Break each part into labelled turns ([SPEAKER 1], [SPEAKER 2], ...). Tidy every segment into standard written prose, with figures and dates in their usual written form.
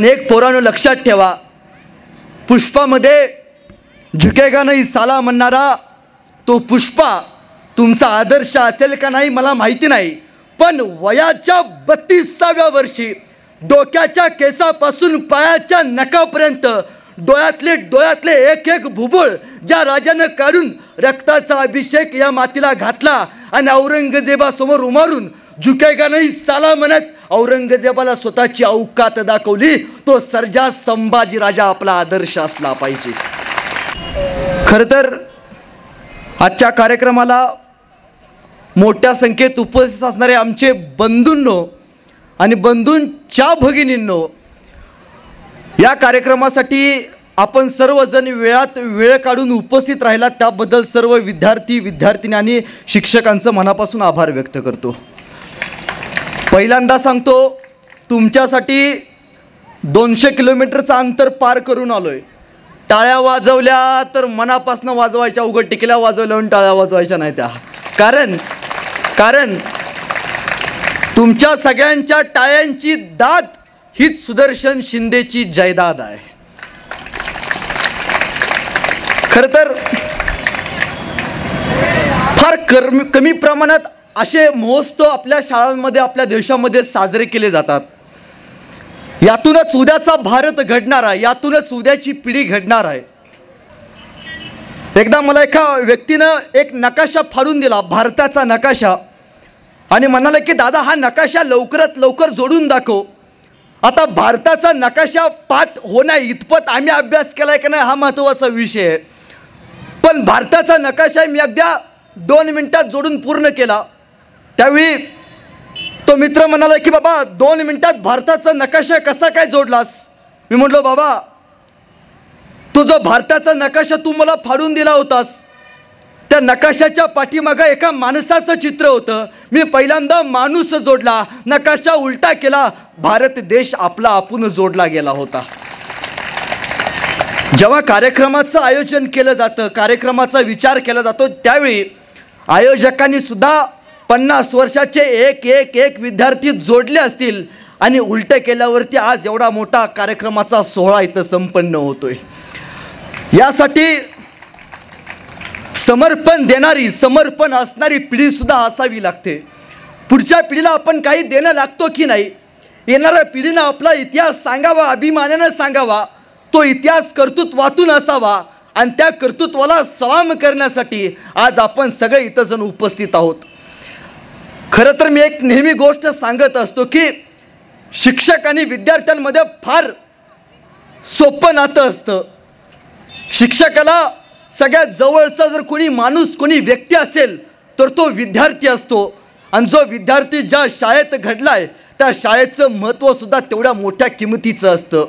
[SPEAKER 1] एक पोरांनो लक्षात ठेवा, पुष्पामध्ये झुकेगा नाही साला म्हणणारा तो पुष्पा तुमचा आदर्श असेल का नाही मला माहिती नाही, पण वयाच्या 32व्या वर्षी डोक्याच्या केसापासून पायाच्या नखापर्यंत डोळ्यातले एक एक भुबुळ ज्या राजानं काढून रक्ताचा अभिषेक या मातीला घातला आणि औरंगजेबासमोर उभारून झुकेगा नाही साला म्हणत औरंगजेबाला स्वतःची औकात दाखवली, तो सर्जा संभाजी राजा आपला आदर्श असला पाहिजे. खरं तर आजच्या कार्यक्रमाला मोठ्या संख्येत उपस्थित असणारे आमचे बंधूंनो आणि बंधूंच्या भगिनींनो, या कार्यक्रमासाठी आपण सर्वजण वेळात वेळ काढून उपस्थित राहिला त्याबद्दल सर्व विद्यार्थी विद्यार्थिनी आणि शिक्षकांचं मनापासून आभार व्यक्त करतो. पहिल्यांदा सांगतो, तुमच्यासाठी 200 किलोमीटरचं अंतर पार करून आलोय. टाळ्या वाजवल्या तर मनापासून वाजवायच्या, उघड टिकल्या वाजवल्या आणि टाळ्या वाजवायच्या नाही त्या. कारण तुमच्या सगळ्यांच्या टाळ्यांची दाद हीच सुदर्शन शिंदेची जायदाद आहे. खरं तर फार कमी प्रमाणात असे महोत्सव आपल्या शाळांमध्ये आपल्या देशामध्ये साजरे केले जातात. यातूनच उद्याचा भारत घडणार आहे, यातूनच उद्याची पिढी घडणार आहे. एकदा मला एका व्यक्तीनं एक नकाशा फाडून दिला, भारताचा नकाशा, आणि म्हणाले की दादा हा नकाशा लवकरात लवकर जोडून दाखव. आता भारताचा नकाशा पाठ होण्या इतपत आम्ही अभ्यास केलाय का नाही हा महत्त्वाचा विषय आहे, पण भारताचा नकाशा मी अगदी 2 मिनिटात जोडून पूर्ण केला. त्यावेळी तो मित्र म्हणाला की बाबा 2 मिनिटात भारताचा नकाशा कसा काय जोडलास? मी म्हटलो बाबा तू जो भारताचा नकाशा तू मला फाडून दिला होतास त्या नकाशाच्या पाठीमागं एका माणसाचं चित्र होतं. मी पहिल्यांदा माणूस जोडला, नकाशा उलटा केला, भारत देश आपला आपण जोडला गेला होता. जेव्हा कार्यक्रमाचं आयोजन केलं जातं, कार्यक्रमाचा विचार केला जातो, त्यावेळी आयोजकांनी सुद्धा 50 वर्षाचे एक विद्यार्थी जोडले असतील आणि उलटे केल्यावरती आज एवढा मोठा कार्यक्रमाचा सोहळा इथं संपन्न होतोय. यासाठी समर्पण असणारी पिढी सुद्धा असावी लागते. पुढच्या पिढीला आपण काही देणं लागतो की नाही, येणाऱ्या पिढीनं आपला इतिहास सांगावा, अभिमानानं सांगावा, तो इतिहास कर्तृत्वातून असावा आणि त्या कर्तृत्वाला सलाम करण्यासाठी आज आपण सगळे इथं जण उपस्थित आहोत. खरं तर मी एक नेहमी गोष्ट सांगत असतो की शिक्षक आणि विद्यार्थ्यांमध्ये फार सोपं नातं असतं. शिक्षकाला सगळ्यात जवळचा जर कोणी माणूस कोणी व्यक्ती असेल तर तो विद्यार्थी असतो, आणि जो विद्यार्थी ज्या शाळेत घडलाय त्या शाळेचं महत्त्व सुद्धा तेवढ्या मोठ्या किमतीचं असतं.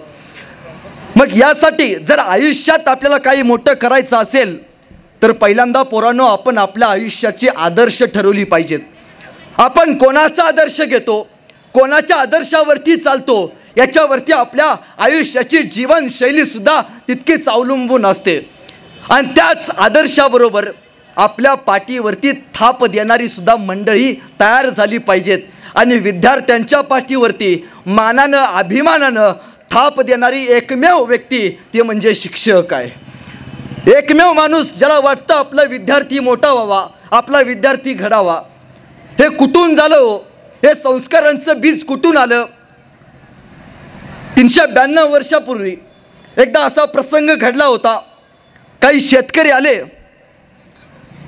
[SPEAKER 1] मग यासाठी जर आयुष्यात आपल्याला काही मोठं करायचं असेल तर पहिल्यांदा पोरांनो आपण आपल्या आयुष्याचे आदर्श ठरवली पाहिजेत. आपण कोणाचा आदर्श घेतो, कोणाच्या आदर्शावरती चालतो, याच्यावरती आपल्या आयुष्याची जीवनशैली सुद्धा तितकीच अवलंबून असते. आणि त्याच आदर्शाबरोबर आपल्या पाठीवरती थाप देणारी सुद्धा मंडळी तयार झाली पाहिजेत. आणि विद्यार्थ्यांच्या पाठीवरती मानानं अभिमानानं थाप देणारी एकमेव व्यक्ती ती म्हणजे शिक्षक आहे. एकमेव माणूस ज्याला वाटतं आपला विद्यार्थी मोठा व्हावा, आपला विद्यार्थी घडावा. हे कुठून झालं हो? हे संस्कारांचं बीज कुठून आलं? 392 वर्षापूर्वी एकदा असा प्रसंग घडला होता. काही शेतकरी आले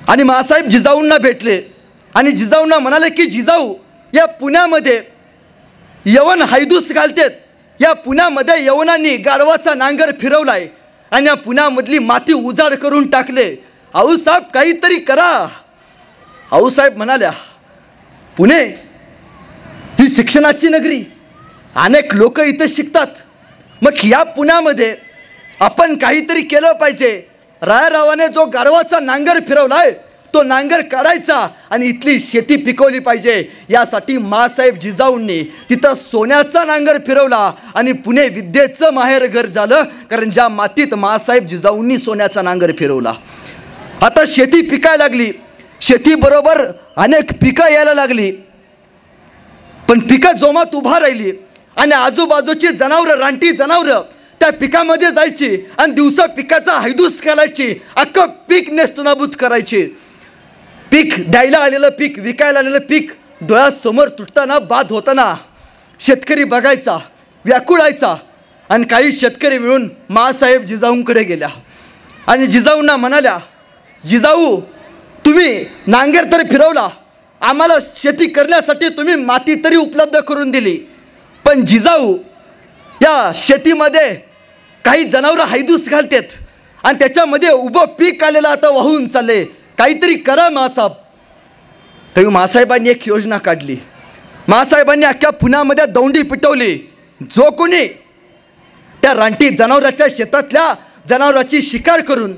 [SPEAKER 1] आणि मासाहेब जिजाऊंना भेटले आणि जिजाऊंना म्हणाले की जिजाऊ, या पुण्यामध्ये यवन हैदूस घालतेत, या पुण्यामध्ये यवनांनी गाढवाचा नांगर फिरवलाय आणि या पुण्यामधली माती उजाड करून टाकले. आऊसाहेब काहीतरी करा. आऊसाहेब म्हणाल्या पुणे ही शिक्षणाची नगरी, अनेक लोक इथं शिकतात, मग या पुण्यामध्ये आपण काहीतरी केलं पाहिजे. रायारावाने जो गाढवाचा नांगर फिरवलाय तो नांगर काढायचा आणि इथली शेती पिकवली पाहिजे. यासाठी मासाहेब जिजाऊंनी तिथं सोन्याचा नांगर फिरवला आणि पुणे विद्येचं माहेरघर झालं, कारण ज्या मातीत मासाहेब जिजाऊंनी सोन्याचा नांगर फिरवला. आता शेती पिकायला लागली, शेतीबरोबर अनेक पिकं यायला लागली, पण पिकं जोमात उभा राहिली. आणि आजूबाजूची जनावरं, रानटी जनावरं त्या पिकामध्ये जायची आणि दिवसा पिकाचा हैदूस करायची, अख्खं पीक नेस्तनाबूत करायची. पीक द्यायला आलेलं पीक, विकायला आलेलं पीक डोळ्यासमोर तुटताना, बाद होताना शेतकरी बघायचा, व्याकुळायचा. आणि काही शेतकरी मिळून माँसाहेब जिजाऊंकडे गेल्या आणि जिजाऊंना म्हणाल्या, जिजाऊ तुम्ही नांगेर तरी फिरवला, आम्हाला शेती करण्यासाठी तुम्ही माती तरी उपलब्ध करून दिली, पण जिजाऊ या शेतीमध्ये काही जनावरं हैदूस घालतात आणि त्याच्यामध्ये उभं पीक आलेलं आता वाहून चालले, काहीतरी करा माँसाहेब. तेव्हा माँसाहेबांनी एक योजना काढली. माँसाहेबांनी अख्ख्या पुण्यामध्ये दौंडी पिटवली. जो कोणी त्या रानटी जनावराच्या शेतातल्या जनावराची शिकार करून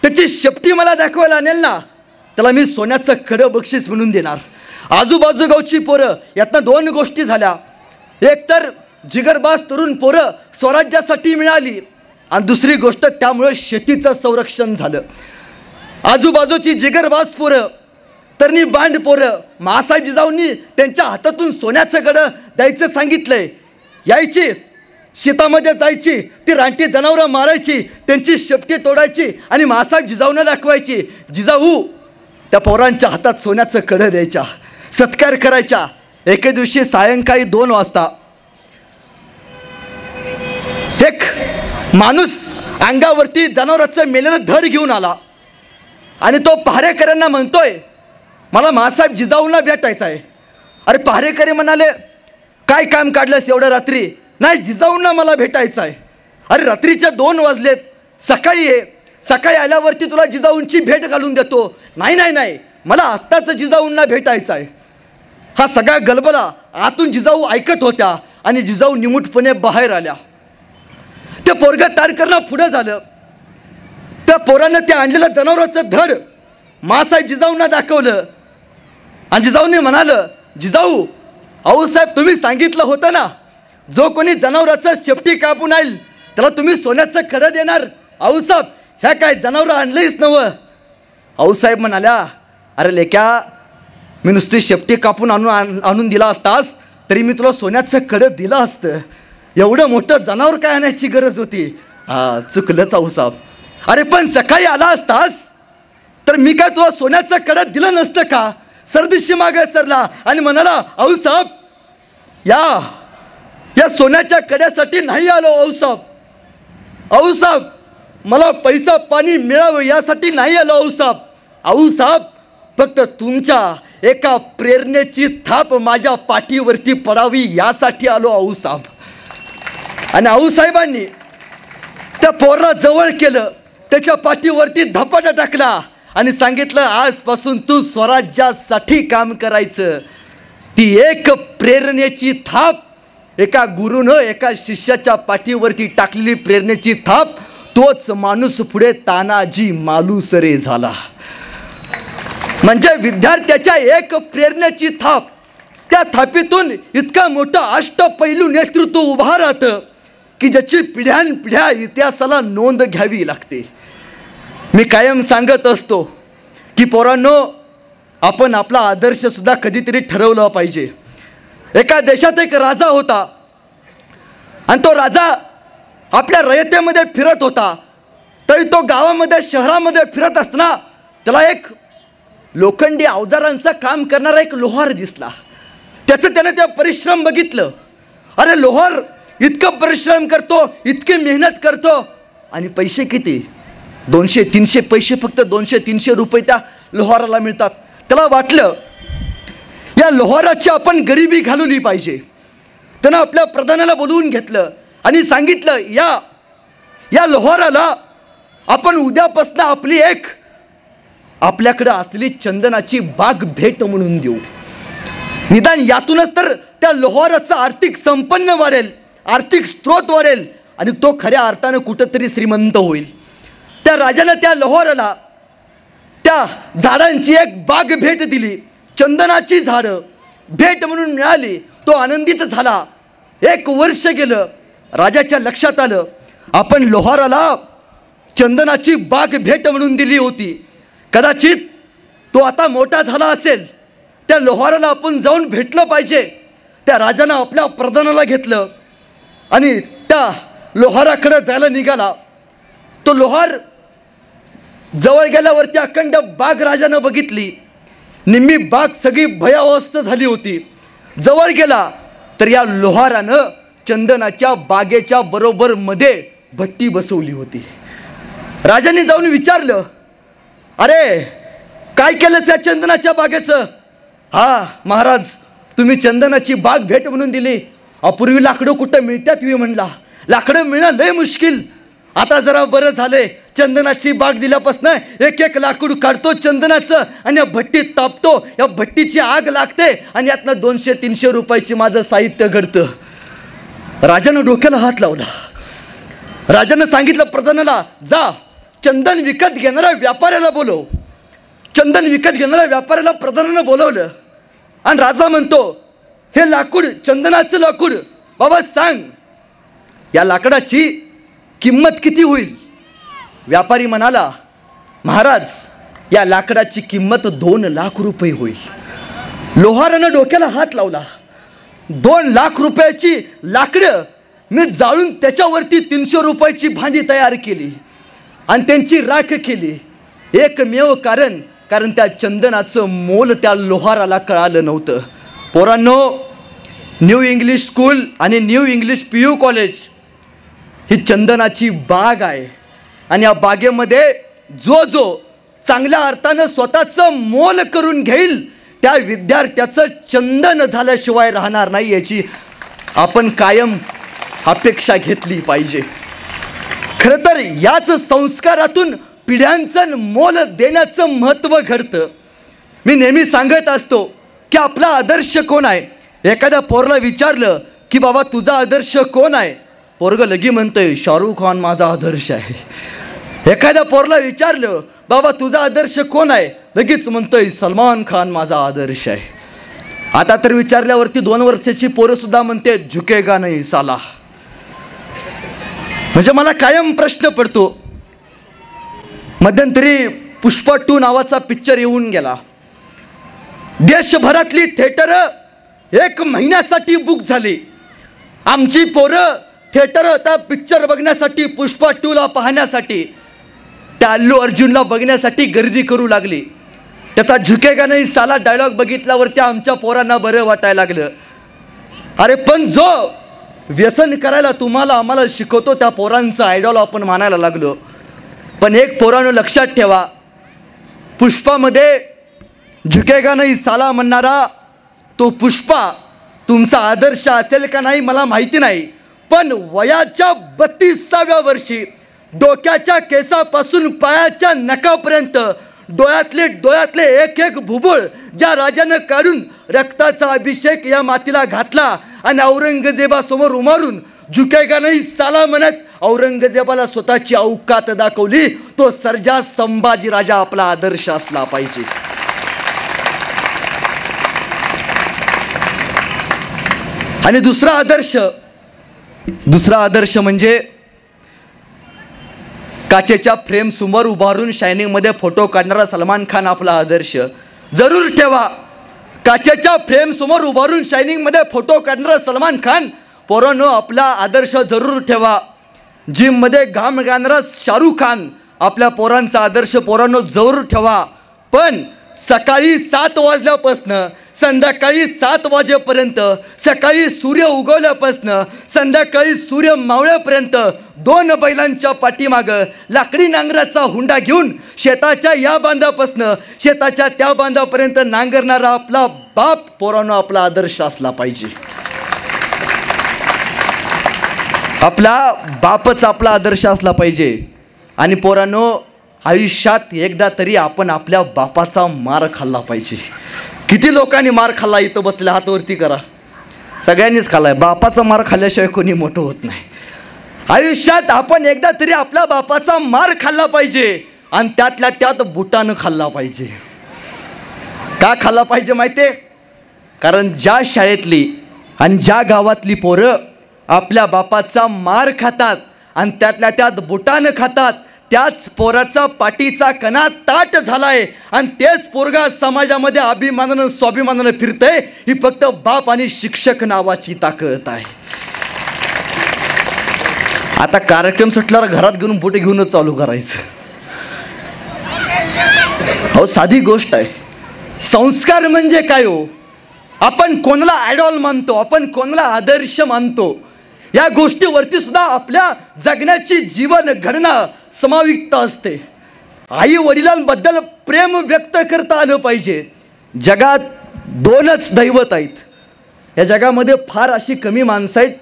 [SPEAKER 1] त्याची शेपटी मला दाखवायला आणेल ना, त्याला मी सोन्याचं खडं बक्षीस म्हणून देणार. आजूबाजू गावची पोरं, यातनं दोन गोष्टी झाल्या. एक तर जिगरबाज तरुण पोरं स्वराज्यासाठी मिळाली आणि दुसरी गोष्ट त्यामुळे शेतीचं संरक्षण झालं. आजूबाजूची जिगरबाज पोरं, तरणी बांड पोरं, माँसाहेब जिजाऊंनी त्यांच्या हातातून सोन्याचं खडं द्यायचं सांगितलंय. यायची, शेतामध्ये जायची, ती रानटी जनावरं मारायची, त्यांची शेपटी तोडायची आणि माँसाहेब जिजाऊंना दाखवायची. जिजाऊ त्या पोरांच्या हातात सोन्याचं खडं द्यायच्या, सत्कार करायच्या. एके दिवशी सायंकाळी 2 वाजता एक माणूस अंगावरती जनावराचं मेलेलं धड घेऊन आला आणि तो पहारेकऱ्यांना म्हणतोय, मला माँसाहेब जिजाऊंना भेटायचं आहे. अरे पहारेकरी म्हणाले, काय काम काढलंस एवढं रात्री? नाही, जिजाऊंना मला भेटायचं आहे. अरे रात्रीच्या 2 वाजलेत, सकाळी ये, सकाळी आल्यावरती तुला जिजाऊंची भेट घालून देतो. नाही नाही नाही, मला आत्ताच जिजाऊंना भेटायचं आहे. हा सगळा गलबला आतून जिजाऊ ऐकत होत्या आणि जिजाऊ निमूटपणे बाहेर आल्या. ते पोरगं तार करणं पुढं झालं. त्या पोरानं ते आणलेलं जनावराचं धड माँसाहेब जिजाऊंना दाखवलं आणि जिजाऊंनी म्हणालं, जिजाऊ अहो साहेब तुम्ही सांगितलं होतं ना, जो कोणी जनावराचं शेपटी कापून येईल त्याला तुम्ही सोन्याचं खडं देणार. आऊसाहेब ह्या काय जनावरं आणलंच नवं. आऊसाहेब म्हणाल्या, अरे लेक्या, मी नुसती शेपटी कापून आणून दिला असतास तरी मी तुला सोन्याचं खडं दिलं असतं. एवढं मोठं जनावर काय आणायची गरज होती? चुकलंच आऊसाहेब. अरे पण सकाळी आला असतास तर मी काय तुला सोन्याचं खडं दिलं नसतं का? सरदिशी मागे सरला आणि म्हणाला, आऊसाहेब या सोन्याच्या कड्यासाठी नाही आलो आऊसाहेब. आऊसाहेब मला पैसा पाणी मिळावं यासाठी नाही आलो आऊसाहेब. आऊसाहेब फक्त तुमच्या एका प्रेरणेची थाप माझ्या पाठीवरती पडावी यासाठी आलो आऊसाहेब. आणि आऊसाहेबांनी त्या पोराला जवळ केलं, त्याच्या पाठीवरती धपाटा टाकला आणि सांगितलं, आजपासून तू स्वराज्यासाठी काम करायचं. ती एक प्रेरणेची थाप, एका गुरुनं एका शिष्याच्या पाठीवरती टाकलेली प्रेरणेची थाप, तोच माणूस पुढे तानाजी मालुसरे झाला. म्हणजे विद्यार्थ्याच्या एक प्रेरणेची थाप, त्या थापीतून इतका मोठा अष्टपैलू नेतृत्व उभा राहतं की ज्याची पिढ्यानपिढ्या इतिहासाला नोंद घ्यावी लागते. मी कायम सांगत असतो की पोरांनो, आपण आपला आदर्श सुद्धा कधीतरी ठरवलं पाहिजे. एका देशात एक राजा होता आणि तो राजा आपल्या रयतेमध्ये फिरत होता. तरी तो गावामध्ये शहरामध्ये फिरत असताना त्याला एक लोखंडी अवजारांचं काम करणारा एक लोहार दिसला. त्याचं त्याने ते परिश्रम बघितलं. अरे लोहार इतकं परिश्रम करतो, इतकी मेहनत करतो आणि पैसे किती? 200-300 पैसे, फक्त 200-300 रुपये त्या लोहाराला मिळतात. त्याला वाटलं या लोहाराची आपण गरिबी घालवली पाहिजे. त्यानं आपल्या प्रधानाला बोलवून घेतलं आणि सांगितलं, या लोहाराला आपण उद्यापासून आपली एक आपल्याकडे असलेली चंदनाची बाग भेट म्हणून देऊ. निदान यातूनच तर त्या लोहाराचं आर्थिक संपन्न वाढेल, आर्थिक स्रोत वाढेल आणि तो खऱ्या अर्थानं कुठंतरी श्रीमंत होईल. त्या राजानं त्या लोहाराला त्या झाडांची एक बाग भेट दिली. चंदनाची झाडं भेट म्हणून मिळाली. तो आनंदित झाला. 1 वर्ष गेलं. राजाच्या लक्षात आलं, आपण लोहाराला चंदनाची बाग भेट म्हणून दिली होती. कदाचित तो आता मोठा झाला असेल, त्या लोहाराला आपण जाऊन भेटलं पाहिजे. त्या राजानं आपल्या प्रधानाला घेतलं आणि त्या लोहाराकडे जायला निघाला. तो लोहार जवळ गेल्यावरती अखंड बाग राजानं बघितली. निम्मी बाग सगळी भयावस्थ झाली होती. जवळ गेला तर या लोहारानं चंदनाच्या बागेच्या बरोबर मध्ये भट्टी बसवली होती. राजाने जाऊन विचारलं, अरे काय केलं त्या चंदनाच्या बागेचं? हा महाराज, तुम्ही चंदनाची बाग भेट म्हणून दिली. अपूर्वी लाकडं कुठं मिळतात तुम्ही म्हणला. लाकडं मिळणं लय मुश्किल. आता जरा बरं झालंय, चंदनाची बाग दिल्यापासून एक एक लाकूड काढतो चंदनाचं आणि या भट्टीत तापतो. या भट्टीची आग लागते आणि यातनं 200-300 रुपयाची माझं साहित्य घडतं. राजानं डोक्याला हात लावला. राजानं सांगितलं प्रधानाला, जा चंदन विकत घेणाऱ्या व्यापाऱ्याला बोलव. चंदन विकत घेणाऱ्या व्यापाऱ्याला प्रधानानं बोलवलं आणि राजा म्हणतो, हे लाकूड चंदनाचं लाकूड, बाबा सांग या लाकडाची किंमत किती होईल? व्यापारी म्हणाला, महाराज या लाकडाची किंमत 2 लाख रुपये होईल. लोहारानं डोक्याला हात लावला. 2 लाख रुपयाची लाकडं मी जाळून त्याच्यावरती 300 रुपयाची भांडी तयार केली आणि त्यांची राख केली. एकमेव कारण त्या चंदनाचं मोल त्या लोहाराला कळालं नव्हतं. पोरांनो, न्यू इंग्लिश स्कूल आणि न्यू इंग्लिश PU कॉलेज ही चंदनाची बाग आहे आणि या बागेमध्ये जो चांगल्या अर्थानं स्वतःचं मोल करून घेईल त्या विद्यार्थ्याचं चंदन झाल्याशिवाय राहणार नाही, याची आपण कायम अपेक्षा घेतली पाहिजे. खरं तर याच संस्कारातून पिढ्यांचं मोल देण्याचं महत्त्व घडतं. मी नेहमी सांगत असतो की आपला आदर्श कोण आहे. एखाद्या पोरला विचारलं की बाबा तुझा आदर्श कोण आहे, पोरगं लगी म्हणतोय शाहरुख खान माझा आदर्श आहे. एखाद्या पोरला विचारलं बाबा तुझा आदर्श कोण आहे, लगेच म्हणतोय सलमान खान माझा आदर्श आहे. आता तर विचारल्यावरती 2 वर्षाची पोरं सुद्धा म्हणते झुकेगा नाही साला. म्हणजे मला कायम प्रश्न पडतो. मध्यंतरी पुष्पा 2 नावाचा पिक्चर येऊन गेला. देशभरातली थिएटर 1 महिन्यासाठी बुक झाली. आमची पोरं थिएटर आता पिक्चर बघण्यासाठी, पुष्पा 2ला पाहण्यासाठी, त्या अल्लू अर्जुनला बघण्यासाठी गर्दी करू लागली. त्याचा झुकेगा नाही साला डायलॉग बघितल्यावरती आमच्या पोरांना बरं वाटायला लागलं. अरे पण जो व्यसन करायला तुम्हाला आम्हाला शिकवतो त्या पोरांचं आयडॉल आपण मानायला लागलो. पण एक पोरांनो लक्षात ठेवा, पुष्पामध्ये झुकेगा नाही साला म्हणणारा तो पुष्पा तुमचा आदर्श असेल का नाही मला माहिती नाही. पण वयाच्या 32व्या वर्षी डोक्याच्या केसापासून पायाच्या नखापर्यंत डोळ्यातले एक एक भुबुळ ज्या राजानं काढून रक्ताचा अभिषेक या मातीला घातला आणि औरंगजेबासमोर उभारून झुकेगा नाही साला म्हणत औरंगजेबाला स्वतःची औकात दाखवली, तो सर्जा संभाजी राजा आपला आदर्श असला पाहिजे. आणि दुसरा आदर्श म्हणजे काचेच्या फ्रेम समोर उभारून शायनिंग मध्ये फोटो काढणारा सलमान खान आपला आदर्श. जरूर ठेवा, काचेच्या फ्रेम समोर उभारून शायनिंग मध्ये फोटो काढणारा सलमान खान पोरांनो आपला आदर्श जरूर ठेवा. जिम मध्ये घाम गाणारा शाहरुख खान आपल्या पोरांचा आदर्श पोरांनो जरूर ठेवा. पण सकाळी 7 वाजल्यापासनं संध्याकाळी 7 वाजेपर्यंत, सकाळी सूर्य उगवल्यापासनं संध्याकाळी सूर्य मावळ्यापर्यंत 2 बैलांच्या पाठीमागं लाकडी नांगराचा हुंडा घेऊन शेताच्या या बांधापासनं शेताच्या त्या बांधापर्यंत नांगरणारा आपला बाप पोरांनो आपला आदर्श असला पाहिजे. आपला बापच आपला आदर्श असला पाहिजे. आणि पोरांनो आयुष्यात एकदा तरी आपण आपल्या बापाचा मार खाल्ला पाहिजे. किती लोकांनी मार खाल्ला इथं बसलेला हात वरती करा. सगळ्यांनीच खाल्लाय. बापाचा मार खाल्ल्याशिवाय कोणी मोठं होत नाही. आयुष्यात आपण एकदा तरी आपल्या बापाचा मार खाल्ला पाहिजे आणि त्यातल्या त्यात बुटानं खाल्ला पाहिजे. का खाल्ला पाहिजे माहितीये? कारण ज्या शाळेतली आणि ज्या गावातली पोरं आपल्या बापाचा मार खातात आणि त्यातल्या त्यात बुटानं खातात त्याच पोराचा पाठीचा कणा ताट झालाय आणि तेच पोरगा समाजामध्ये अभिमानानं स्वाभिमानानं फिरतंय. ही फक्त बाप आणि शिक्षक नावाची ताकद आहे. आता कार्यक्रम सुटल्यावर घरात घेऊन बोटे घेऊनच चालू करायचं. अहो साधी गोष्ट आहे. संस्कार म्हणजे काय हो? आपण कोणाला आयडॉल मानतो, आपण कोणाला आदर्श मानतो, या गोष्टीवरती सुद्धा आपल्या जगण्याची जीवन घडना समाविष्ट असते. आई वडिलांबद्दल प्रेम व्यक्त करता आलं पाहिजे. जगात दोनच दैवत आहेत. या जगामध्ये फार अशी कमी माणसं आहेत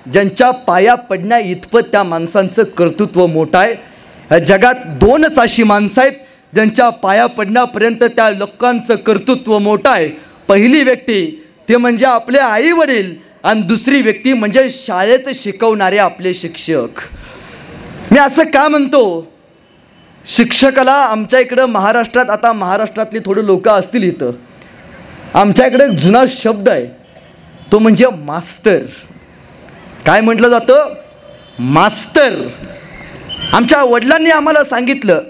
[SPEAKER 1] ज्यांच्या पाया पडण्या इतपत त्या माणसांचं कर्तृत्व मोठं आहे. या जगात दोनच अशी माणसं आहेत ज्यांच्या पाया पडण्यापर्यंत त्या लोकांचं कर्तृत्व मोठं आहे. पहिली व्यक्ती ते म्हणजे आपले आई वडील आणि दुसरी व्यक्ती म्हणजे शाळेत शिकवणारे आपले शिक्षक. मी असं का म्हणतो? शिक्षकाला आमच्या इकडं महाराष्ट्रात, आता महाराष्ट्रातली थोडी लोक असतील इथं, आमच्या इकडे एक जुना शब्द आहे, तो म्हणजे मास्तर. काय म्हटलं जातं? मास्तर. आमच्या वडिलांनी आम्हाला सांगितलं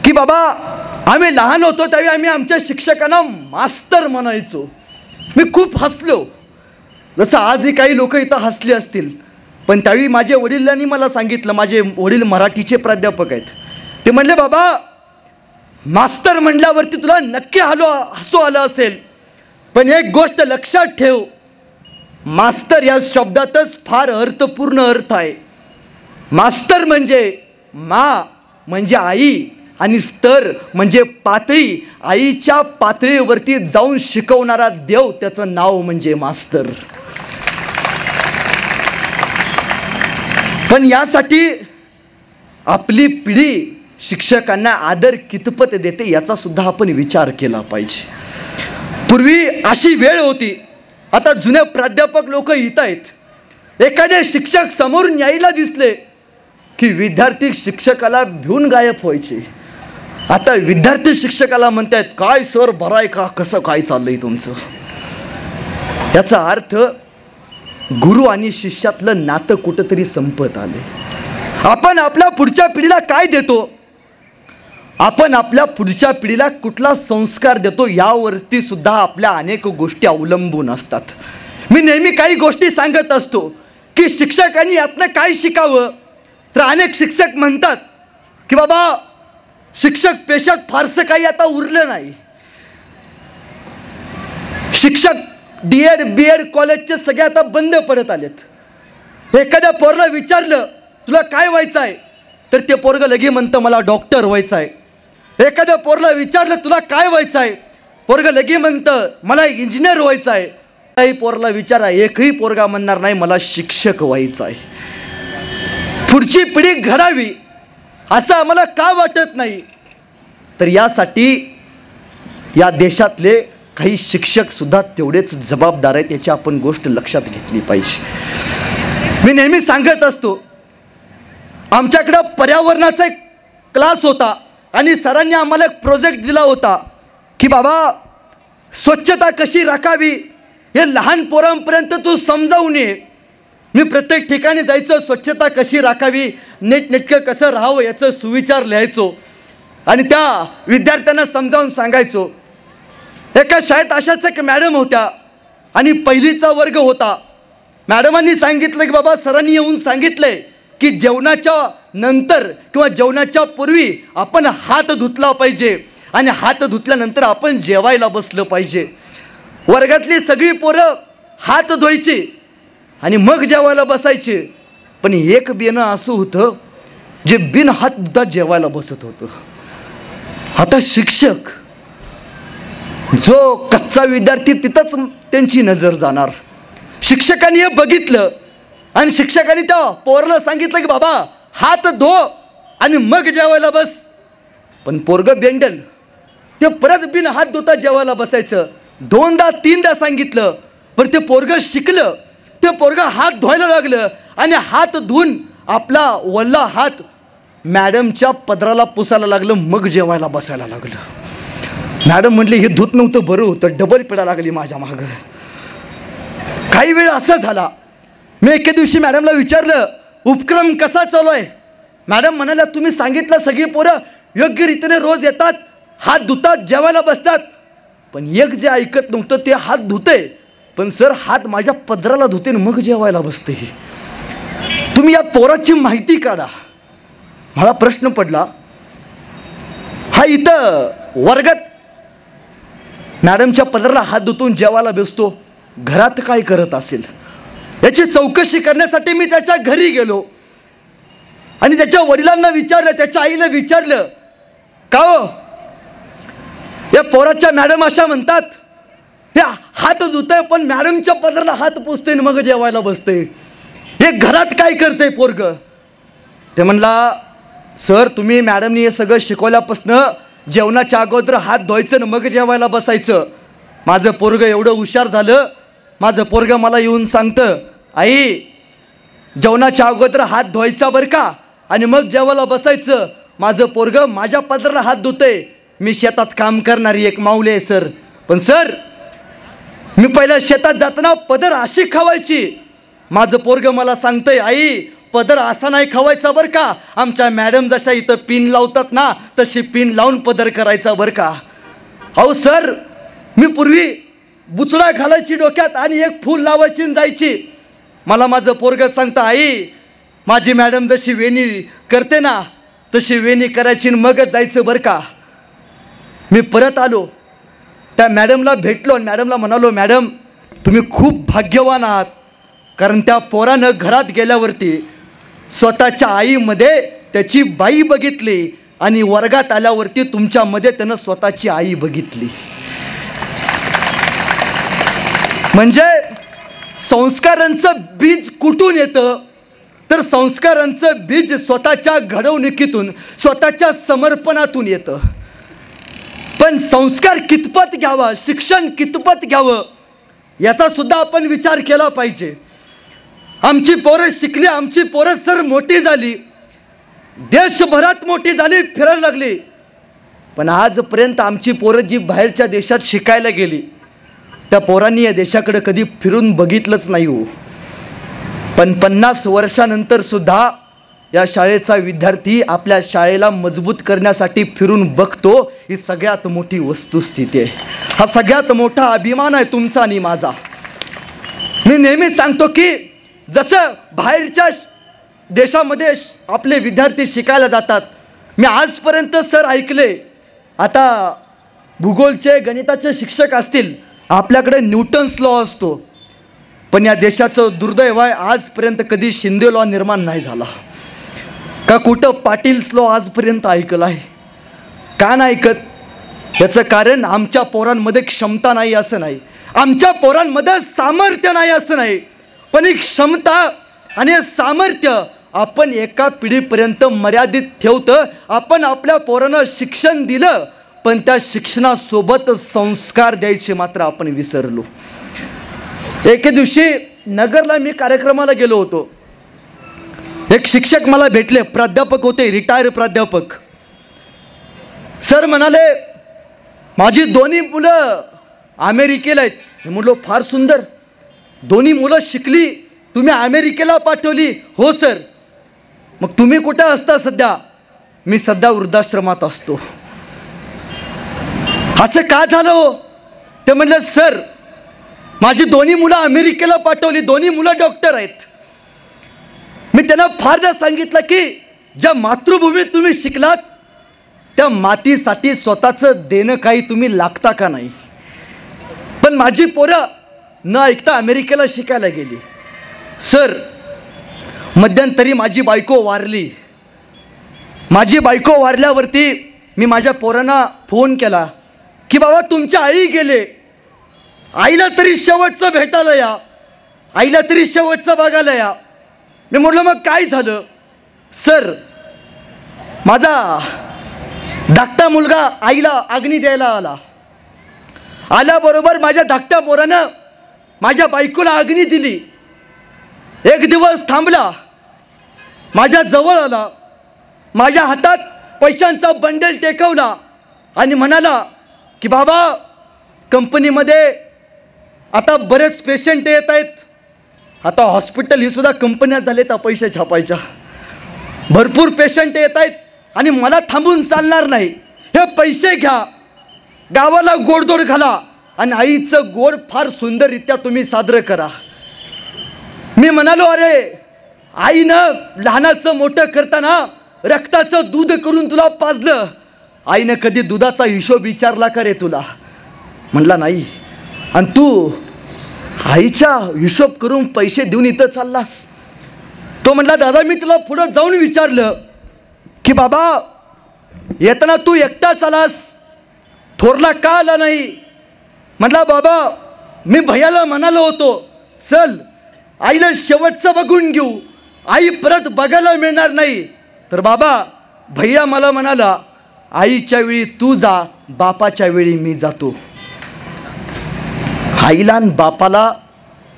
[SPEAKER 1] की बाबा आम्ही लहान होतो त्यावेळी आम्ही आमच्या शिक्षकांना मास्तर म्हणायचो. मी खूप हसलो, जसं आजही काही लोक इथं हसले असतील. पण त्यावेळी माझ्या वडिलांनी मला सांगितलं, माझे वडील मराठीचे प्राध्यापक आहेत, ते म्हणले बाबा मास्तर म्हणल्यावरती तुला नक्की हसू आलं असेल, पण एक गोष्ट लक्षात ठेव, मास्तर या शब्दातच फार अर्थपूर्ण अर्थ आहे. मास्तर म्हणजे मा म्हणजे आई आणि स्तर म्हणजे पातळी. आईच्या पातळीवरती जाऊन शिकवणारा देव, त्याचं नाव म्हणजे मास्तर. पण यासाठी आपली पिढी शिक्षकांना आदर कितपत देते याचा सुद्धा आपण विचार केला पाहिजे. पूर्वी अशी वेळ होती, आता जुने प्राध्यापक लोक इथं आहेत, एखादे शिक्षक समोरून यायला दिसले की विद्यार्थी शिक्षकाला भिवून गायब व्हायचे. आता विद्यार्थी शिक्षकाला म्हणतायत काय सर बरं आहे का, कसं काय चाललंय तुमचं? याचा अर्थ गुरु आणि शिष्यातलं नातं कुठंतरी संपत आले. आपण आपल्या पुढच्या पिढीला काय देतो, आपण आपल्या पुढच्या पिढीला कुठला संस्कार देतो, यावरती सुद्धा आपल्या अनेक गोष्टी अवलंबून असतात. मी नेहमी काही गोष्टी सांगत असतो की शिक्षकांनी यातनं काय शिकावं. तर अनेक शिक्षक म्हणतात की बाबा शिक्षक पेशात फारसं काही आता उरलं नाही. शिक्षक D.Ed B.Ed कॉलेजचे सगळे आता बंद पडत आलेत. एखाद्या पोरला विचारलं तुला काय व्हायचं आहे, तर ते पोरग लगे म्हणतं मला डॉक्टर व्हायचं आहे. एखाद्या पोरला विचारलं तुला काय व्हायचं आहे, पोरग लगे म्हणतं मला इंजिनियर व्हायचं आहे. काही पोरला विचारा, एकही पोरगा म्हणणार नाही मला शिक्षक व्हायचं आहे. पुढची पिढी घडावी असं आम्हाला का वाटत नाही, तर यासाठी या देशातले काही शिक्षक सुद्धा तेवढेच जबाबदार आहेत, याची आपण गोष्ट लक्षात घेतली पाहिजे. मी नेहमी सांगत असतो, आमच्याकडं पर्यावरणाचा एक क्लास होता आणि सरांनी आम्हाला एक प्रोजेक्ट दिला होता की बाबा स्वच्छता कशी राखावी हे लहान पोरांपर्यंत तू समजावून ये. मी प्रत्येक ठिकाणी जायचो, स्वच्छता कशी राखावी, नीटनेटकं कसं राहावं याचं सुविचार लिहायचो आणि त्या विद्यार्थ्यांना समजावून सांगायचो. एका शाळेत अशाच एक मॅडम होत्या आणि पहिलीचा वर्ग होता. मॅडमांनी सांगितलं की बाबा सरांनी येऊन सांगितलंय की जेवणाच्या नंतर किंवा जेवणाच्या पूर्वी आपण हात धुतला पाहिजे आणि हात धुतल्यानंतर आपण जेवायला बसलं पाहिजे. वर्गातली सगळी पोरं हात धुवायची आणि मग जेवायला बसायचे. पण एक बेनं असं होतं जे बिन हात धुता जेवायला बसत होतं. आता शिक्षक जो कच्चा विद्यार्थी तिथंच त्यांची नजर जाणार. शिक्षकांनी हे बघितलं आणि शिक्षकांनी त्या पोरला सांगितलं की बाबा हात धो आणि मग जेवायला बस. पण पोरगं बेंडल, ते परत बिन हात धुता जेवायला बसायचं. दोनदा तीनदा सांगितलं पण ते पोरगं शिकलं. ते पोरगं हात धुवायला लागलं आणि हात धुवून आपला वल्ला हात मॅडमच्या पदराला पुसायला लागलं, मग जेवायला बसायला लागलं. मॅडम म्हटले हे धुत नव्हतं बरं होतं, डबल पिडा लागली माझ्या मागं. काही वेळ असं झाला, मी एके दिवशी मॅडमला विचारलं उपक्रम कसा चालू आहे. मॅडम म्हणाल्या तुम्ही सांगितलं सगळी पोरं योग्य रीतीने रोज येतात, हात धुतात, जेवायला बसतात, पण एक जे ऐकत नव्हतं ते हात धुते, पण सर हात माझ्या पदराला धुते मग जेवायला बसते. तुम्ही या पोराची माहिती काढा. मला प्रश्न पडला, हा इथं वर्गात मॅडमच्या पदराला हात धुतून जेवायला बसतो, घरात काय करत असेल याची चौकशी करण्यासाठी मी त्याच्या घरी गेलो आणि त्याच्या वडिलांना विचारलं, त्याच्या आईला विचारलं, का हो या पोराच्या मॅडम अशा म्हणतात, हे हात धुतय पण मॅडमच्या पदराला हात पुसते मग जेवायला बसते, हे घरात काय करते पोरग. ते म्हणला, सर तुम्ही मॅडमनी हे सगळं शिकवल्यापासनं जेवणाच्या अगोदर हात धुवायचं मग जेवायला बसायचं. माझं पोरग एवढं हुशार झालं, माझं पोरग मला येऊन सांगतं, आई जेवणाच्या अगोदर हात धुवायचा बरं का आणि मग जेवायला बसायचं. माझं पोरग माझ्या पदराला हात धुतंय. मी शेतात काम करणारी एक माऊली आहे सर, पण सर मी पहिल्या शेतात जाताना पदर अशी खवायची. माझं पोरग मला सांगतंय, आई पदर असा नाही खवायचा बरं का, आमच्या मॅडम जशा इथं पिन लावतात ना तशी पिन लावून पदर करायचा बरं का. अहो सर मी पूर्वी बुचडा घालायची डोक्यात आणि एक फूल लावायची आणि जायची. मला माझं पोरग सांगतं, आई माझी मॅडम जशी वेणी करते ना तशी वेणी करायची मगच जायचं बरं का. मी परत आलो, त्या मॅडमला भेटलो आणि मॅडमला म्हणालो, मॅडम तुम्ही खूप भाग्यवान आहात, कारण त्या पोरानं घरात गेल्यावरती स्वतःच्या आईमध्ये त्याची बाई बघितली आणि वर्गात आल्यावरती तुमच्यामध्ये त्यानं स्वतःची आई बघितली. म्हणजे संस्कारांचं बीज कुठून येतं तर संस्कारांचं बीज स्वतःच्या घडवणुकीतून, स्वतःच्या समर्पणातून येतं. पण संस्कार कितपत घ्यावा, शिक्षण कितपत घ्यावं याचा सुद्धा आपण विचार केला पाहिजे. आमची पोरं शिकली, आमची पोरं सर मोठी झाली, देशभरात मोठी झाली, फिरायला लागली, पण आजपर्यंत आमची पोरं जी बाहेरच्या देशात शिकायला गेली त्या पोरांनी या देशाकडे कधी फिरून बघितलंच नाही हो. पण 50 वर्षानंतर सुद्धा या शाळेचा विद्यार्थी आपल्या शाळेला मजबूत करण्यासाठी फिरून बघतो. ही सगळ्यात मोठी वस्तुस्थिती आहे, हा सगळ्यात मोठा अभिमान आहे तुमचा आणि माझा. मी नेहमी सांगतो की जसं बाहेरच्या देशामध्ये आपले विद्यार्थी शिकायला जातात, मी आजपर्यंत सर ऐकले, आता भूगोलचे गणिताचे शिक्षक असतील, आपल्याकडे न्यूटन्स लॉ असतो, पण या देशाचं दुर्दैव आहे आजपर्यंत कधी शिंदे लॉ निर्माण नाही झाला का कुठं पाटील्स लॉ आजपर्यंत ऐकला आहे. का नाही ऐकत याचं कारण आमच्या पोरांमध्ये क्षमता नाही असं नाही, आमच्या पोरांमध्ये सामर्थ्य नाही असं नाही, पण ही क्षमता आणि सामर्थ्य आपण एका पिढीपर्यंत मर्यादित ठेवतं. आपण आपल्या पोरांना शिक्षण दिलं पण त्या शिक्षणासोबत संस्कार द्यायचे मात्र आपण विसरलो. एके दिवशी नगरला मी कार्यक्रमाला गेलो होतो, एक शिक्षक मला भेटले, प्राध्यापक होते, रिटायर प्राध्यापक. सर म्हणाले, माझी दोन्ही मुलं अमेरिकेला आहेत. मी म्हटलो फार सुंदर, दोन्ही मुलं शिकली, तुम्ही अमेरिकेला पाठवली. हो सर. मग तुम्ही कुठं असता सध्या? मी सध्या वृद्धाश्रमात असतो. असं का झालं हो? ते म्हणलं, सर माझी दोन्ही मुलं अमेरिकेला पाठवली, दोन्ही मुलं डॉक्टर आहेत. मी त्यांना फारदा सांगितलं की ज्या मातृभूमीत तुम्ही शिकलात त्या मातीसाठी स्वतःचं देणं काही तुम्ही लागता का नाही. पण माझी पोरं न ऐकता अमेरिकेला शिकायला गेली. सर मध्यंतरी माझी बायको वारली. माझी बायको वारल्यावरती मी माझ्या पोरांना फोन केला की बाबा तुमच्या आई गेले, आईला तरी शेवटचं भेटायला या, आईला तरी शेवटचं बघायला या. मी म्हटलं मग काय झालं? सर माझा धाकटा मुलगा आईला अग्नी द्यायला आला, आल्याबरोबर माझ्या धाकट्या पोरानं माझ्या बायकोला अग्नी दिली. एक दिवस थांबला, माझ्या जवळ आला, माझ्या हातात पैशांचा बंडल टेकवला आणि म्हणाला की बाबा कंपनीमध्ये आता बरेच पेशंट येत आहेत, आता हॉस्पिटल ही सुद्धा कंपन्या झाल्या त्या पैसे छापायच्या. भरपूर पेशंट येत आहेत आणि मला थांबून चालणार नाही, हे पैसे घ्या, गावाला गोडधोड घाला आणि आईचं गोड फार सुंदररित्या तुम्ही साजरं करा. मी म्हणालो, अरे आईनं लहानाचं मोठं करताना रक्ताचं दूध करून तुला पाजलं, आईनं कधी दुधाचा हिशोब विचारला का रे तुला? म्हणला नाही. आणि तू आईचा हिशोब करून पैसे देऊन इथं चाललास. तो म्हणला, दादा मी तुला पुढं जाऊन विचारलं की बाबा येताना तू एकटाच आलास, थोरला का आला नाही? म्हटला, बाबा मी भैयाला म्हणालो होतो चल आईला शेवटचं बघून घेऊ, आई परत बघायला मिळणार नाही. तर बाबा भैया मला म्हणाला, आईच्या वेळी तू जा, बापाच्या वेळी मी जातो. आईला आणि बापाला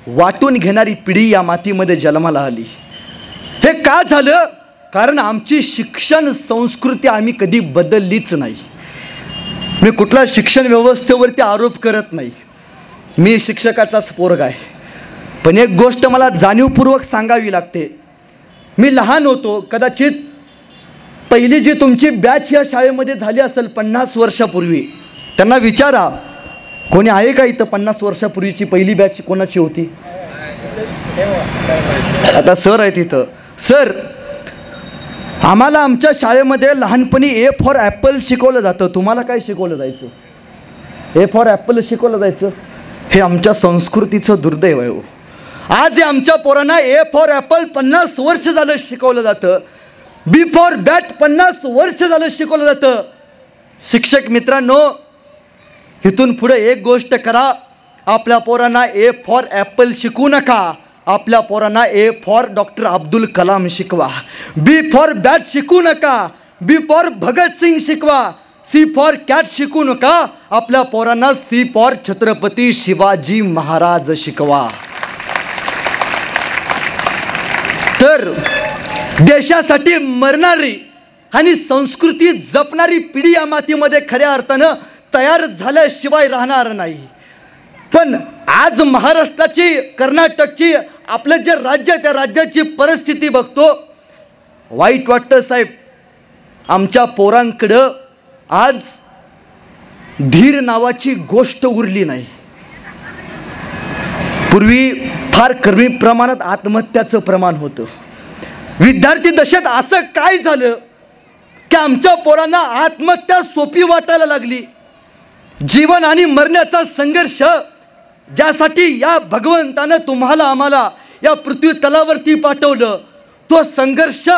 [SPEAKER 1] वाटून घेणारी पिढी या मातीमध्ये जन्माला आली. हे का झालं? कारण आमची शिक्षण संस्कृती आम्ही कधी बदललीच नाही. मी कुठला शिक्षण व्यवस्थेवरती आरोप करत नाही, मी शिक्षकाचाच पोरगा आहे. पण एक गोष्ट मला जाणीवपूर्वक सांगावी लागते. मी लहान होतो, कदाचित पहिली जी तुमची बॅच या शाळेमध्ये झाली असेल 50 वर्षापूर्वी, त्यांना विचारा कोणी आहे का इथं 50 वर्षापूर्वीची पहिली बॅच कोणाची होती? आता सर आहे तिथं. सर आम्हाला आमच्या शाळेमध्ये लहानपणी ए फॉर ॲपल शिकवलं जातं. तुम्हाला काय शिकवलं जायचं? ए फॉर ॲपल शिकवलं जायचं. हे आमच्या संस्कृतीचं दुर्दैव आहे. आज आमच्या पोरांना ए फॉर ॲपल 50 वर्ष झालं शिकवलं जातं, बी फॉर बॅट 50 वर्ष झालं शिकवलं जातं. शिक्षक मित्रांनो, इथून पुढे एक गोष्ट करा, आपल्या पोरांना ए फॉर ॲपल शिकवू नका, आपल्या पोरांना A for doctor Abdul Kalam शिकवा. बी फॉर बॅट शिकवू नका, बी फॉर भगतसिंग शिकवा. सी फॉर कॅट शिकवू नका, आपल्या पोरांना सी फॉर छत्रपती शिवाजी महाराज शिकवा. तर देशासाठी मरणारी आणि संस्कृती जपणारी पिढी या मातीमध्ये खऱ्या अर्थानं तयार झाल्याशिवाय राहणार नाही. पण आज महाराष्ट्राची, कर्नाटकची, आपलं जे राज्य, त्या राज्याची परिस्थिती बघतो, वाईट वाटतं साहेब. आमच्या पोरांकडं आज धीर नावाची गोष्ट उरली नाही. पूर्वी फार कमी प्रमाणात आत्महत्याचं प्रमाण होतं. विद्यार्थी दशेत असं काय झालं की आमच्या पोरांना आत्महत्या सोपी वाटायला लागली? जीवन आणि मरण्याचा संघर्ष ज्यासाठी या भगवंतानं तुम्हाला आम्हाला या पृथ्वी तलावरती पाठवलं, तो संघर्ष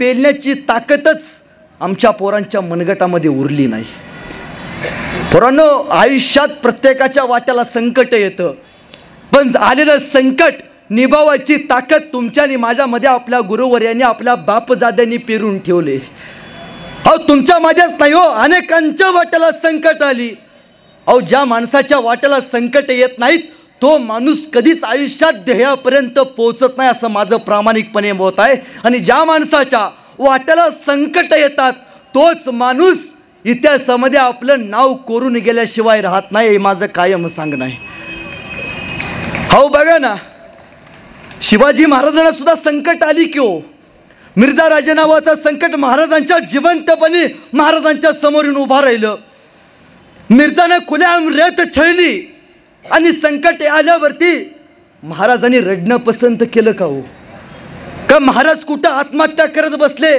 [SPEAKER 1] पेलण्याची ताकदच आमच्या पोरांच्या मनगटामध्ये उरली नाही. पोरांनो, आयुष्यात प्रत्येकाच्या वाट्याला संकट येतं, पण आलेलं संकट निभावायची ताकद तुमच्या आणि माझ्यामध्ये आपल्या गुरुवर्यांनी, आपल्या बापजाद्यांनी पेरून ठेवले. अहो तुमच्या माझ्याच नाही हो, अनेकांच्या वाट्याला संकट आली. अहो ज्या माणसाच्या वाट्याला संकट येत नाहीत तो माणूस कधीच आयुष्यात ध्येयापर्यंत पोहोचत नाही, असं माझं प्रामाणिकपणे मत आहे. आणि ज्या माणसाच्या वाट्याला संकट येतात तोच माणूस इतिहासामध्ये आपलं नाव कोरून गेल्याशिवाय राहत नाही, हे माझं कायम सांगणं आहे. हो बघा ना, शिवाजी महाराजांना सुद्धा संकट आली की हो. मिर्झा राजे नावाचं संकट महाराजांच्या जिवंतपणे महाराजांच्या समोरून उभा राहिलं. मिर्झानं खुलेआम रेत छळली आणि संकट आल्यावरती महाराजांनी रडणं पसंत केलं का हो? का महाराज कुठं आत्महत्या करत बसले?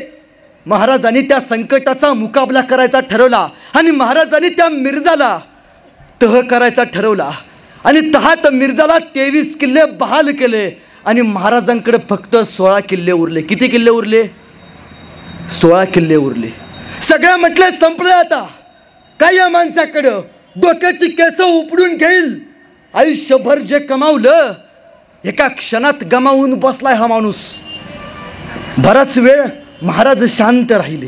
[SPEAKER 1] महाराजांनी त्या संकटाचा मुकाबला करायचा ठरवला आणि महाराजांनी त्या मिर्झाला तह करायचा ठरवला आणि तहात मिर्झाला 23 किल्ले बहाल केले आणि महाराजांकडे फक्त 16 किल्ले उरले. किती किल्ले उरले? 16 किल्ले उरले. सगळ्या म्हटलं संपलं आता. काय या माणसाकडं डोक्याची केस उपडून घेईल, आयुष्यभर जे कमावलं एका क्षणात गमावून बसलाय हा माणूस. बराच वेळ महाराज शांत राहिले.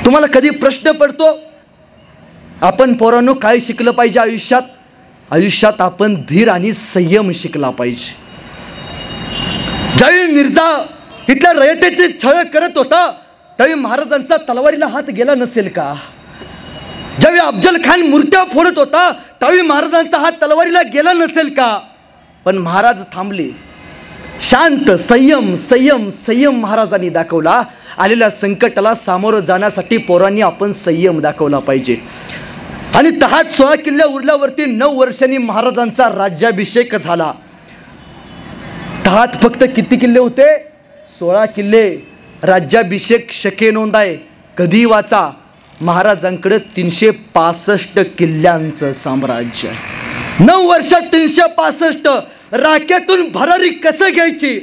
[SPEAKER 1] तुम्हाला कधी प्रश्न पडतो आपण पोरांनो काय शिकलं पाहिजे आयुष्यात? आयुष्यात आपण धीर आणि संयम शिकला पाहिजे. ज्यावेळी मिर्झा इथल्या रयतेचे छळ करत होता त्यावेळी महाराजांचा तलवारीला हात गेला नसेल का? ज्यावेळी अफजल खान मूर्त्या फोडत होता त्यावेळी महाराजांचा हात तलवारीला गेला नसेल का? पण महाराज थांबले. शांत, संयम संयम संयम महाराजांनी दाखवला. आलेल्या संकटाला सामोरं जाण्यासाठी पोरांनी आपण संयम दाखवला पाहिजे. आणि तहात 16 किल्ले उरल्यावरती 9 वर्षांनी महाराजांचा राज्याभिषेक झाला. तहात फक्त किती किल्ले होते? 16 किल्ले. राज्याभिषेक शके नोंद आहे. कधी वाचा, महाराजांकडे 365 किल्ल्यांचं साम्राज्य. 9 वर्षात 365. राखेतून भरारी कसं घ्यायची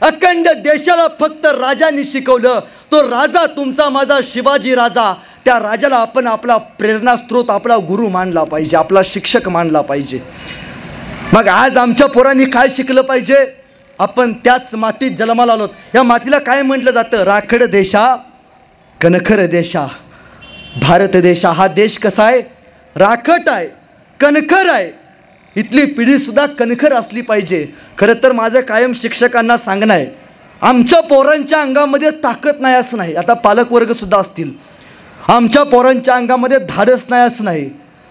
[SPEAKER 1] अखंड देशाला फक्त राजांनी शिकवलं. तो राजा तुमचा माझा शिवाजी राजा. त्या राजाला आपण आपला प्रेरणास्त्रोत, आपला गुरु मानला पाहिजे, आपला शिक्षक मानला पाहिजे. मग आज आमच्या पोरांनी काय शिकलं पाहिजे? आपण त्याच मातीत जन्माला आलोत. या मातीला काय म्हटलं जातं? राखड देशा, कणखर देशा. भारत देशा हा देश कसा आहे? राखट आहे, कणखर आहे. इथली पिढीसुद्धा कणखर असली पाहिजे. खरं तर माझं कायम शिक्षकांना सांगणं आहे, आमच्या पोरांच्या अंगामध्ये ताकद नाही असं नाही. आता पालकवर्गसुद्धा असतील, आमच्या पोरांच्या अंगामध्ये धाडस नाही असं नाही,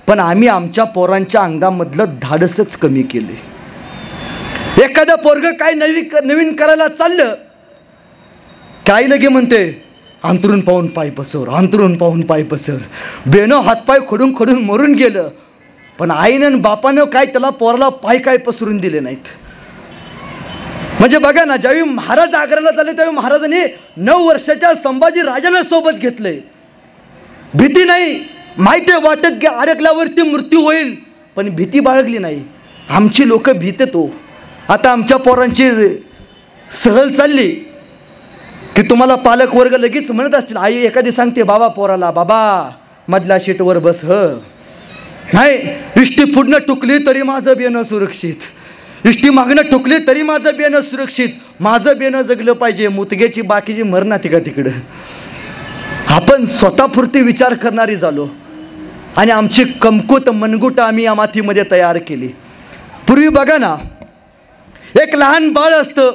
[SPEAKER 1] पण आम्ही आमच्या पोरांच्या अंगामधलं धाडसच कमी केले. एखादं पोरगं काय नवीन करायला चाललं, काय लगे म्हणते अंतरून पाहून पाय पसर, अंतरून पाहून पाय पसर. बेनं हातपाय खोडून खोडून मरून गेलं, पण आईनं बापानं काय त्याला पोराला पाय काय पसरून दिले नाहीत. म्हणजे बघा ना, ज्यावेळी महाराज आग्र्याला झाले त्यावेळी महाराजांनी 9 वर्षाच्या संभाजी राजाला सोबत घेतले. भीती नाही, माहिती आहे वाटत की अडकल्यावरती मृत्यू होईल, पण भीती बाळगली नाही. आमची लोक भीतेत हो. आता आमच्या पोरांची सहल चालली की तुम्हाला पालक वर्ग लगेच म्हणत असतील, आई एखादी सांगते बाबा पोराला, बाबा मधल्या सीटवर बस. नाही, इष्टी पुढनं टुकली तरी माझं बेनं सुरक्षित, इष्टी मागणं टुकली तरी माझं बेनं सुरक्षित. माझं बेनं जगलं पाहिजे, मुतग्याची बाकीची मरणा तिकडं. आपण स्वतःपुरती विचार करणारी झालो आणि आमची कमकुत मनगुट आम्ही या मातीमध्ये तयार केली. पूर्वी बघा ना, एक लहान बाळ असतं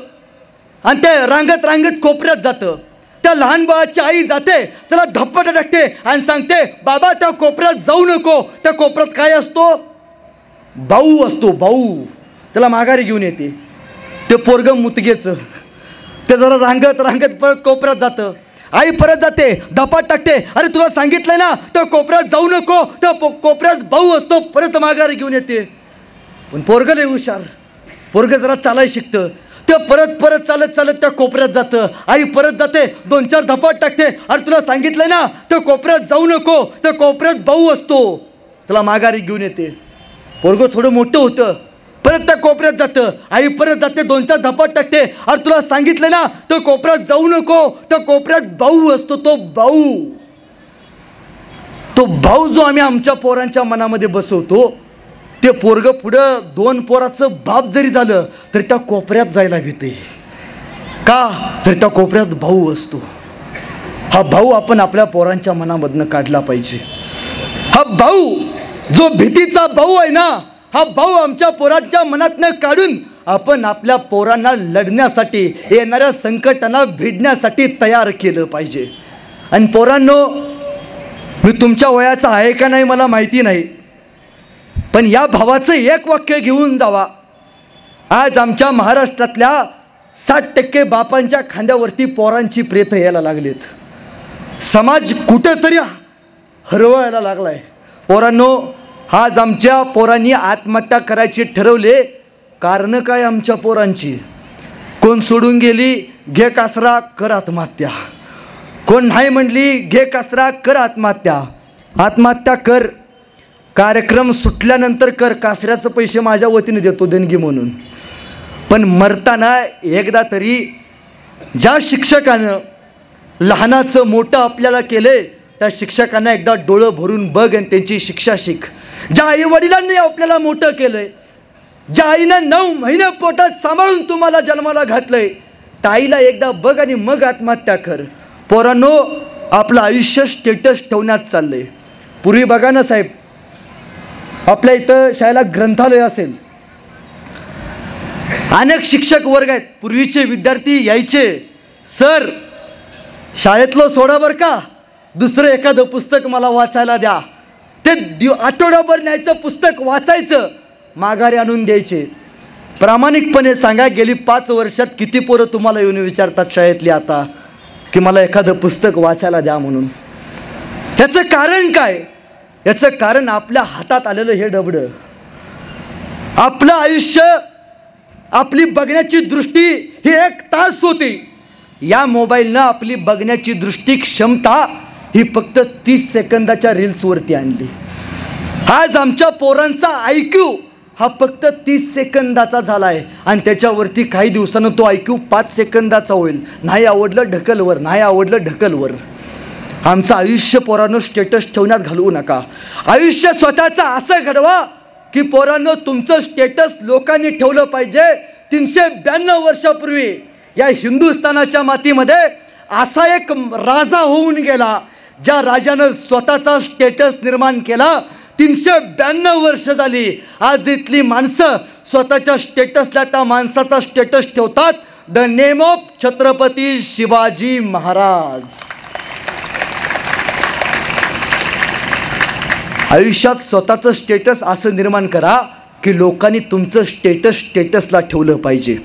[SPEAKER 1] आणि ते रांगत रांगत कोपऱ्यात जातं. त्या लहान बाळाची आई जाते, त्याला धप्पट टाकते आणि सांगते, बाबा त्या कोपऱ्यात जाऊ नको. त्या कोपऱ्यात काय असतो? भाऊ असतो, भाऊ. त्याला माघारी घेऊन येते. ते पोरगं मुतगेचं, ते जरा रांगत रांगत परत कोपऱ्यात जातं. आई परत जाते, धपाट टाकते, अरे तुला सांगितलंय ना त्या कोपऱ्यात जाऊ नको. त्या कोपऱ्यात भाऊ असतो, परत माघारी घेऊन येते. पण पोरगं लय हुशार, पोरगं जरा चालाय शिकतं. ते परत चालत चालत त्या कोपऱ्यात जातं. आई परत जाते, 2-4 धपाट टाकते, अरे तुला सांगितलंय ना त्या कोपऱ्यात जाऊ नको. त्या कोपऱ्यात भाऊ असतो, त्याला माघारी घेऊन येते. पोरगं थोडं मोठं होतं, परत त्या कोपऱ्यात जातं. आई परत जाते, 2-4 धपाट टाकते, अरे तुला सांगितलं ना त्या कोपऱ्यात जाऊ नको. त्या कोपऱ्यात भाऊ असतो, तो भाऊ जो आम्ही आमच्या पोरांच्या मनामध्ये बसवतो, ते पोरगं पुढं 2 पोराचं बाप जरी झालं तरी त्या कोपऱ्यात जायला भीते. का? तर त्या कोपऱ्यात भाऊ असतो. हा भाऊ आपण आपल्या पोरांच्या मनामधनं काढला पाहिजे. हा भाऊ जो भीतीचा भाऊ आहे ना, हा भाऊ आमच्या पोरांच्या मनातनं काढून आपण आपल्या पोरांना लढण्यासाठी, येणाऱ्या संकटांना भिडण्यासाठी तयार केलं पाहिजे. आणि पोरांनो, मी तुमच्या वयाचा आहे का नाही मला माहिती नाही, पण या भावाचं एक वाक्य घेऊन जावा. आज आमच्या महाराष्ट्रातल्या 60% बापांच्या खांद्यावरती पोरांची प्रेत यायला लागलीत. समाज कुठेतरी हरवायला लागलाय. पोरांनो, आज आमच्या पोरांनी आत्महत्या करायची ठरवले. कारण काय आमच्या पोरांची? कोण सोडून गेली, घे कासरा कर आत्महत्या. कोण नाही म्हणली, घे कासरा कर आत्महत्या. आत्महत्या कर, कार्यक्रम सुटल्यानंतर कर, कासऱ्याचं पैसे माझ्या वतीने देतो देणगी म्हणून. पण मरताना एकदा तरी ज्या शिक्षकानं लहानाचं मोठं आपल्याला केले, त्या शिक्षकांना एकदा डोळं भरून बघ आणि त्यांची शिक्षा शिक. ज्या आई वडिलांनी आपल्याला मोठं केलंय, ज्या आईनं 9 महिने पोटात सांभाळून तुम्हाला जन्माला घातलंय, त्या आईला एकदा बघ आणि मग आत्महत्या कर. पोरांनो, आपलं आयुष्य स्टेटस ठेवण्यात चाललंय. पूर्वी बघा ना साहेब, आपल्या इथं शाळेला ग्रंथालय असेल, अनेक शिक्षक वर्ग आहेत. पूर्वीचे विद्यार्थी यायचे, सर शाळेतलं सोडा बरं का, दुसरं एखादं पुस्तक मला वाचायला द्या. ते आठवडाभर न्यायचं पुस्तक वाचायचं, माघारी आणून द्यायचे. प्रामाणिकपणे सांगा, गेली 5 वर्षात किती पोरं तुम्हाला येऊन विचारतात शाळेतली आता की मला एखादं पुस्तक वाचायला द्या म्हणून? ह्याचं कारण काय? याचं कारण आपल्या हातात आलेलं हे डबडं. आपलं आयुष्य, आपली बघण्याची दृष्टी ही 1 तास होती. या मोबाईलनं आपली बघण्याची दृष्टी क्षमता ही फक्त 30 सेकंदाच्या रील्सवरती आणली. आज आमच्या पोरांचा IQ हा फक्त 30 सेकंदाचा झाला आहे आणि त्याच्यावरती काही दिवसानं तो IQ 5 सेकंदाचा होईल. नाही आवडलं ढकलवर, नाही आवडलं ढकलवर. आमचं आयुष्य पोरांनो स्टेटस ठेवण्यात घालवू नका. आयुष्य स्वतःचं असं घडवा की पोरांनो तुमचं स्टेटस लोकांनी ठेवलं पाहिजे. 392 वर्षापूर्वी या हिंदुस्थानाच्या मातीमध्ये असा एक राजा होऊन गेला ज्या राजानं स्वतःचा स्टेटस निर्माण केला. 392 वर्ष झाली. आज इथली माणसं स्वतःच्या स्टेटसला त्या माणसाचा स्टेटस ठेवतात. The name of Chhatrapati Shivaji Maharaj. आयुष्यात स्वतःचं स्टेटस असं निर्माण करा की लोकांनी तुमचं स्टेटसला ठेवलं पाहिजे.